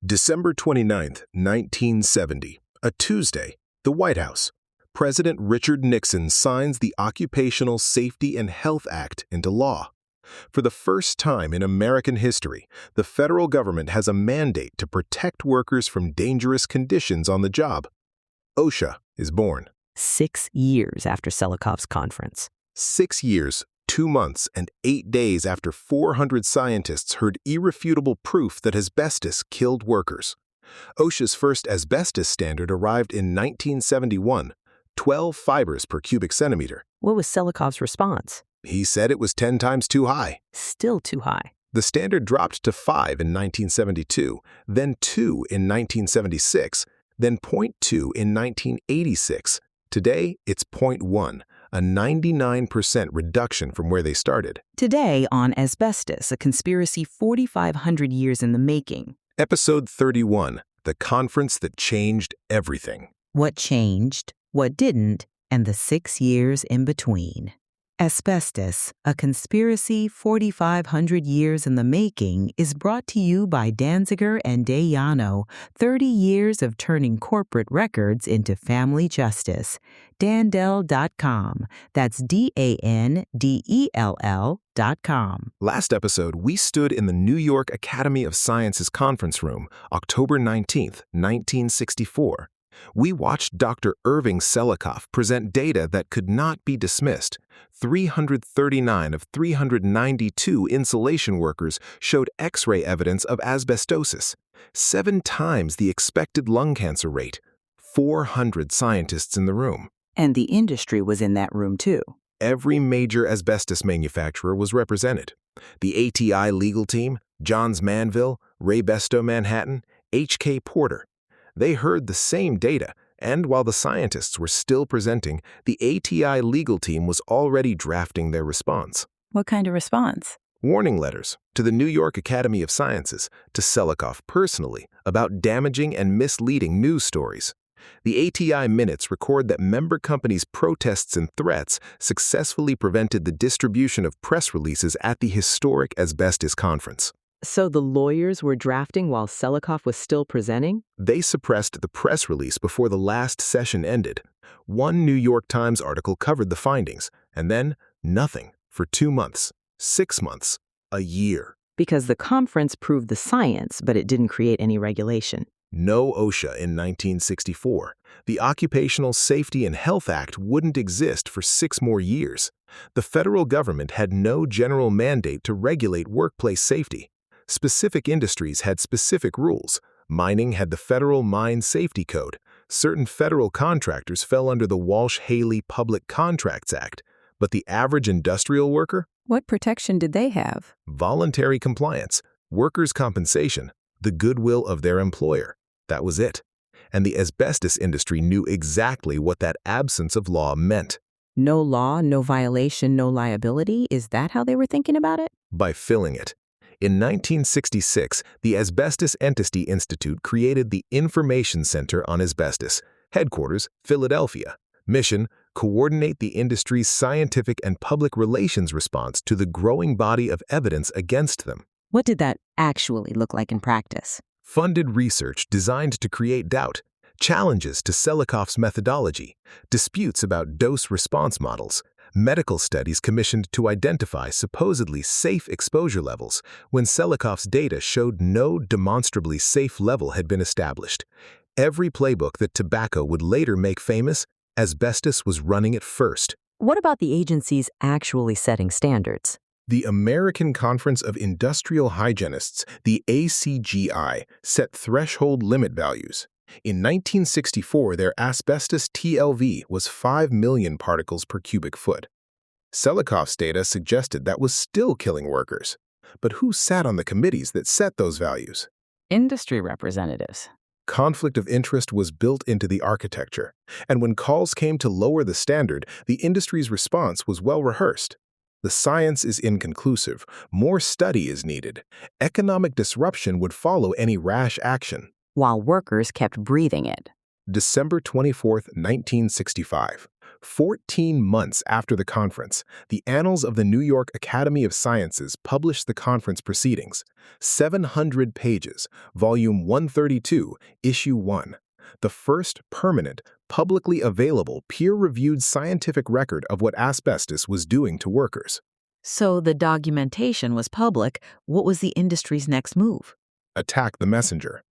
December 29, 1970, a Tuesday, the White House. President Richard Nixon signs the Occupational Safety and Health Act into law. For the first time in American history, the federal government has a mandate to protect workers from dangerous conditions on the job. OSHA is born. 6 years after Selikoff's conference. 6 years, 2 months, and 8 days after 400 scientists heard irrefutable proof that asbestos killed workers. OSHA's first asbestos standard arrived in 1971, 12 fibers per cubic centimeter. What was Selikoff's response? He said it was 10 times too high. Still too high. The standard dropped to 5 in 1972, then 2 in 1976, then 0.2 in 1986. Today, it's 0.1, a 99% reduction from where they started. Today on Asbestos, a conspiracy 4,500 years in the making. Episode 31, the conference that changed everything. What changed, what didn't, and the 6 years in between. Asbestos, a conspiracy 4,500 years in the making, is brought to you by Danziger and Dayano, 30 years of turning corporate records into family justice. Dandel.com. That's DANDELL.com. Last episode, we stood in the New York Academy of Sciences conference room, October 19, 1964. We watched Dr. Irving Selikoff present data that could not be dismissed. 339 of 392 insulation workers showed X-ray evidence of asbestosis, 7 times the expected lung cancer rate. 400 scientists in the room. And the industry was in that room too. Every major asbestos manufacturer was represented. The ATI legal team, Johns Manville, Ray Besto Manhattan, H.K. Porter. They heard the same data, and while the scientists were still presenting, the ATI legal team was already drafting their response. What kind of response? Warning letters to the New York Academy of Sciences, to Selikoff personally, about damaging and misleading news stories. The ATI minutes record that member companies' protests and threats successfully prevented the distribution of press releases at the historic asbestos conference. So the lawyers were drafting while Selikoff was still presenting? They suppressed the press release before the last session ended. One New York Times article covered the findings, and then nothing for 2 months, 6 months, a year. Because the conference proved the science, but it didn't create any regulation. No OSHA in 1964. The Occupational Safety and Health Act wouldn't exist for 6 more years. The federal government had no general mandate to regulate workplace safety. Specific industries had specific rules. Mining had the Federal Mine Safety Code. Certain federal contractors fell under the Walsh-Haley Public Contracts Act. But the average industrial worker? What protection did they have? Voluntary compliance, workers' compensation, the goodwill of their employer. That was it. And the asbestos industry knew exactly what that absence of law meant. No law, no violation, no liability? Is that how they were thinking about it? By filling it. In 1966, the Asbestos Textile Institute created the Information Center on Asbestos, headquarters, Philadelphia. Mission, coordinate the industry's scientific and public relations response to the growing body of evidence against them. What did that actually look like in practice? Funded research designed to create doubt, challenges to Selikoff's methodology, disputes about dose-response models, medical studies commissioned to identify supposedly safe exposure levels when Selikoff's data showed no demonstrably safe level had been established. Every playbook that tobacco would later make famous, asbestos was running it first. What about the agencies actually setting standards? The American Conference of Industrial Hygienists, the ACGI, set threshold limit values. In 1964, their asbestos TLV was 5 million particles per cubic foot. Selikoff's data suggested that was still killing workers. But who sat on the committees that set those values? Industry representatives. Conflict of interest was built into the architecture, and when calls came to lower the standard, the industry's response was well rehearsed. The science is inconclusive. More study is needed. Economic disruption would follow any rash action. While workers kept breathing it. December 24, 1965. 14 months after the conference, the Annals of the New York Academy of Sciences published the conference proceedings, 700 pages, Volume 132, Issue 1, the first permanent, publicly available, peer-reviewed scientific record of what asbestos was doing to workers. So the documentation was public. What was the industry's next move? Attack the messenger.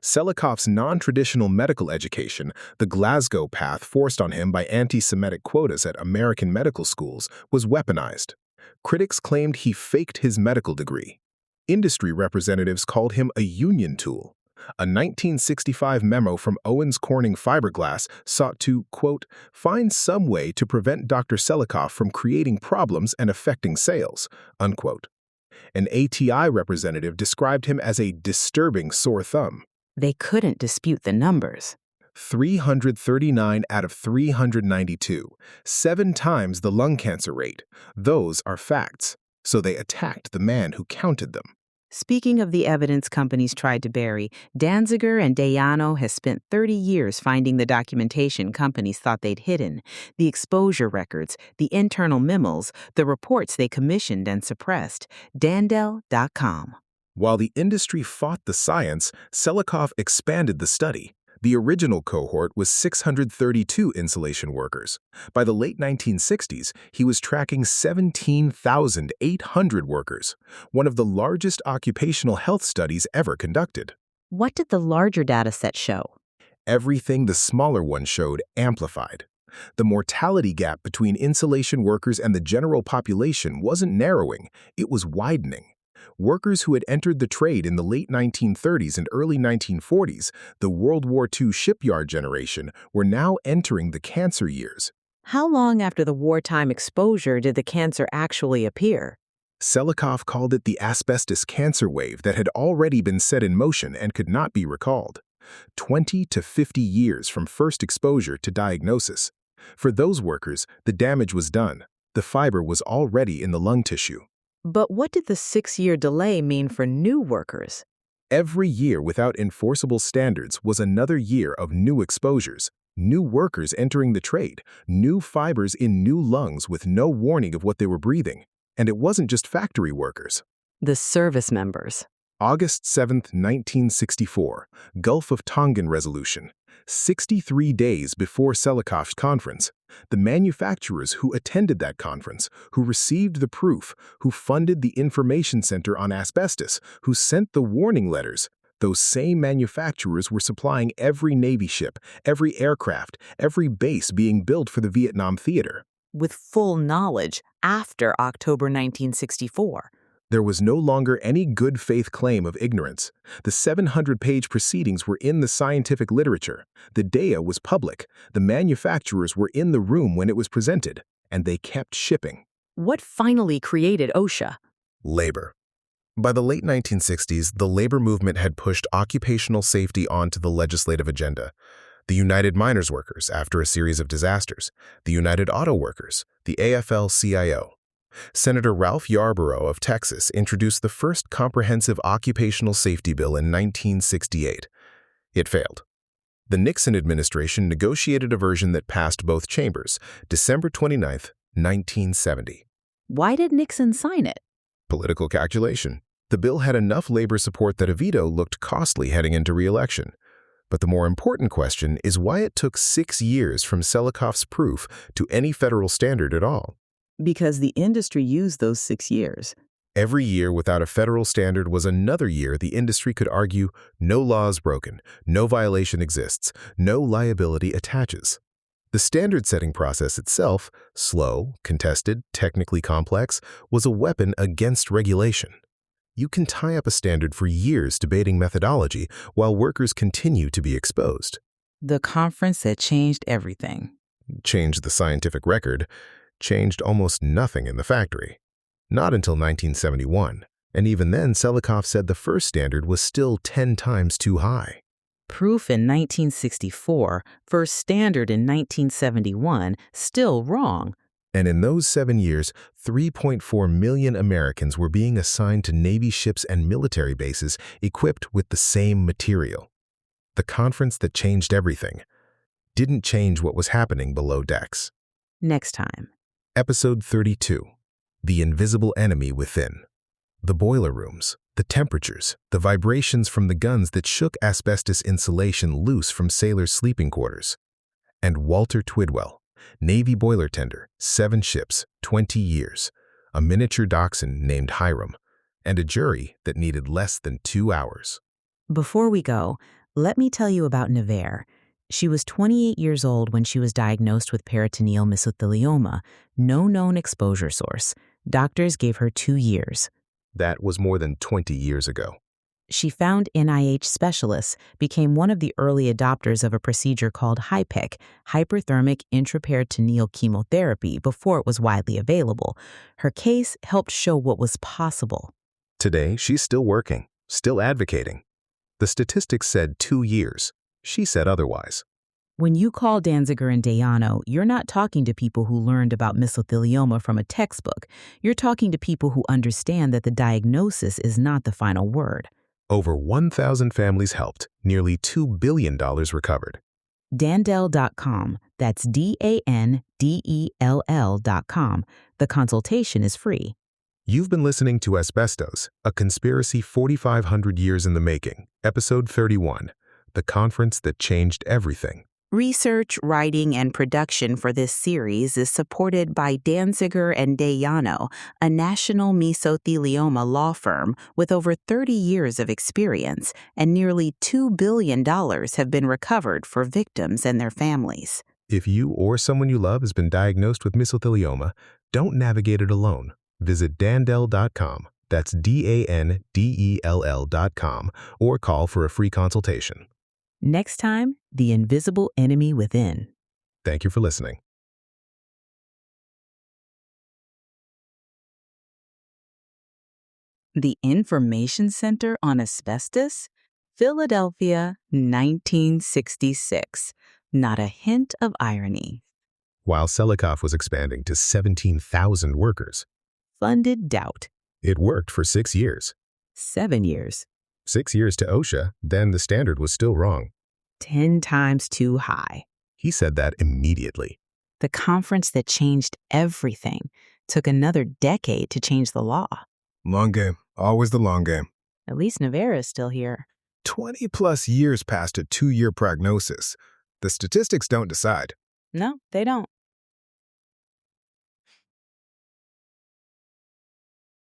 Selikoff's non-traditional medical education, the Glasgow path forced on him by anti-Semitic quotas at American medical schools, was weaponized. Critics claimed he faked his medical degree. Industry representatives called him a union tool. A 1965 memo from Owens-Corning fiberglass sought to, quote, find some way to prevent Dr. Selikoff from creating problems and affecting sales, unquote. An ATI representative described him as a disturbing sore thumb. They couldn't dispute the numbers. 339 out of 392, 7 times the lung cancer rate. Those are facts. So they attacked the man who counted them. Speaking of the evidence companies tried to bury, Danziger and Dayano has spent 30 years finding the documentation companies thought they'd hidden, the exposure records, the internal memos, the reports they commissioned and suppressed. Dandel.com. While the industry fought the science, Selikoff expanded the study. The original cohort was 632 insulation workers. By the late 1960s, he was tracking 17,800 workers, one of the largest occupational health studies ever conducted. What did the larger data set show? Everything the smaller one showed amplified. The mortality gap between insulation workers and the general population wasn't narrowing, it was widening. Workers who had entered the trade in the late 1930s and early 1940s, the World War II shipyard generation, were now entering the cancer years. How long after the wartime exposure did the cancer actually appear? Selikoff called it the asbestos cancer wave that had already been set in motion and could not be recalled. 20 to 50 years from first exposure to diagnosis. For those workers, the damage was done. The fiber was already in the lung tissue. But what did the 6-year delay mean for new workers? Every year without enforceable standards was another year of new exposures, new workers entering the trade, new fibers in new lungs with no warning of what they were breathing. And it wasn't just factory workers. The service members. August 7, 1964, Gulf of Tonkin Resolution. 63 days before Selikoff's conference, the manufacturers who attended that conference, who received the proof, who funded the information center on asbestos, who sent the warning letters, those same manufacturers were supplying every Navy ship, every aircraft, every base being built for the Vietnam theater. With full knowledge after October 1964. There was no longer any good faith claim of ignorance. The 700-page proceedings were in the scientific literature. The data was public. The manufacturers were in the room when it was presented, and they kept shipping. What finally created OSHA? Labor. By the late 1960s, the labor movement had pushed occupational safety onto the legislative agenda. The United Miners Workers, after a series of disasters, the United Auto Workers, the AFL-CIO. Senator Ralph Yarborough of Texas introduced the first comprehensive occupational safety bill in 1968. It failed. The Nixon administration negotiated a version that passed both chambers, December 29, 1970. Why did Nixon sign it? Political calculation. The bill had enough labor support that a veto looked costly heading into re-election. But the more important question is why it took 6 years from Selikoff's proof to any federal standard at all. Because the industry used those 6 years. Every year without a federal standard was another year the industry could argue no law is broken, no violation exists, no liability attaches. The standard-setting process itself, slow, contested, technically complex, was a weapon against regulation. You can tie up a standard for years debating methodology while workers continue to be exposed. The conference that changed everything. Changed the scientific record, changed almost nothing in the factory. Not until 1971, and even then Selikoff said the first standard was still 10 times too high. Proof in 1964, first standard in 1971, still wrong. And in those 7 years, 3.4 million Americans were being assigned to Navy ships and military bases equipped with the same material. The conference that changed everything didn't change what was happening below decks. Next time. Episode 32. The Invisible Enemy Within. The boiler rooms, the temperatures, the vibrations from the guns that shook asbestos insulation loose from sailors' sleeping quarters. And Walter Twidwell, Navy boiler tender, 7 ships, 20 years, a miniature dachshund named Hiram, and a jury that needed less than 2 hours. Before we go, let me tell you about Nevere. She was 28 years old when she was diagnosed with peritoneal mesothelioma, no known exposure source. Doctors gave her 2 years. That was more than 20 years ago. She found NIH specialists, became one of the early adopters of a procedure called HIPEC, hyperthermic intraperitoneal chemotherapy, before it was widely available. Her case helped show what was possible. Today, she's still working, still advocating. The statistics said 2 years. She said otherwise. When you call Danziger and Dayano, you're not talking to people who learned about mesothelioma from a textbook. You're talking to people who understand that the diagnosis is not the final word. Over 1,000 families helped, nearly $2 billion recovered. Dandel.com. That's DANDELL.com. The consultation is free. You've been listening to Asbestos, a conspiracy 4,500 years in the making, episode 31, the conference that changed everything. Research, writing, and production for this series is supported by Danziger and Dayano, a national mesothelioma law firm with over 30 years of experience, and nearly $2 billion have been recovered for victims and their families. If you or someone you love has been diagnosed with mesothelioma, don't navigate it alone. Visit Dandel.com, that's DANDELL.com, or call for a free consultation. Next time, the invisible enemy within. Thank you for listening. The Information Center on Asbestos? Philadelphia, 1966. Not a hint of irony. While Selikoff was expanding to 17,000 workers, Funded doubt. it worked for 6 years. 7 years. 6 years to OSHA, then the standard was still wrong. 10 times too high. He said that immediately. The conference that changed everything took another decade to change the law. Long game. Always the long game. At least Nevera is still here. 20 plus years past a 2-year prognosis. The statistics don't decide. No, they don't.